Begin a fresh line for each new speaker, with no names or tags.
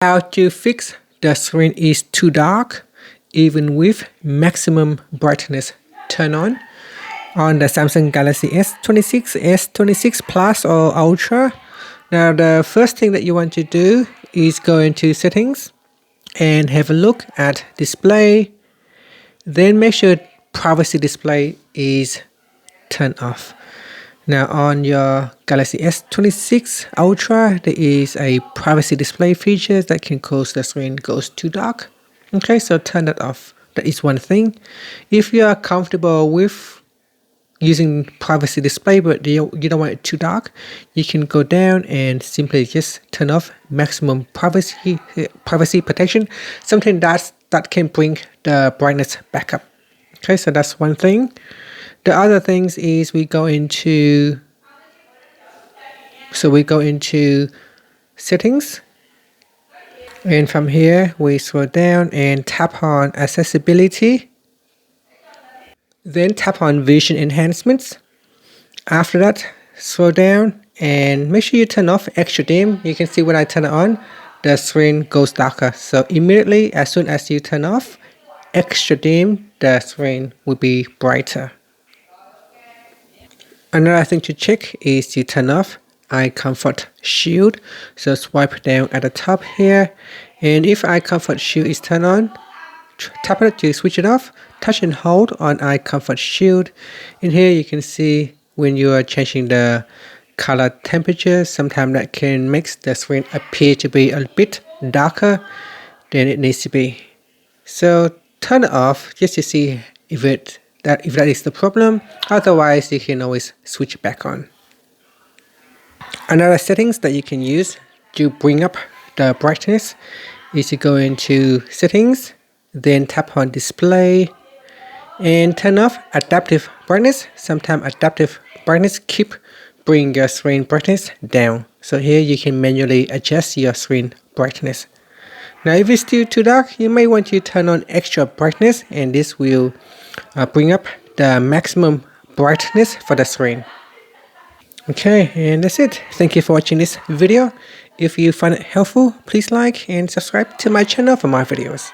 How to fix the screen is too dark even with maximum brightness turned on the Samsung Galaxy S26, S26 Plus or Ultra. Now the first thing that you want to do is go into settings and have a look at display. Then make sure privacy display is turned off. Now on your Galaxy S26 Ultra, there is a privacy display feature that can cause the screen goes too dark. Okay, so turn that off. That is one thing. If you are comfortable with using privacy display but you don't want it too dark, you can go down and simply just turn off maximum privacy protection, something that can bring the brightness back up. Okay, so that's one thing. The other things is we go into settings, and from here we scroll down and tap on accessibility, then tap on vision enhancements. After that, scroll down and make sure you turn off extra dim. You can see when I turn it on, the screen goes darker. So immediately as soon as you turn off extra dim, the screen will be brighter. Another thing to check is to turn off Eye Comfort Shield. So swipe down at the top here, and if Eye Comfort Shield is turned on, tap on it to switch it off. Touch and hold on Eye Comfort Shield. In here you can see when you are changing the color temperature, sometimes that can make the screen appear to be a bit darker than it needs to be. So turn it off just to see if that is the problem. Otherwise you can always switch it back on. Another settings that you can use to bring up the brightness is to go into settings, then tap on display and turn off adaptive brightness. Sometimes adaptive brightness keep bring your screen brightness down. So here you can manually adjust your screen brightness. Now if it's still too dark, you may want to turn on extra brightness, and this will bring up the maximum brightness for the screen. Okay, and that's it. Thank you for watching this video. If you find it helpful, please like and subscribe to my channel for more videos.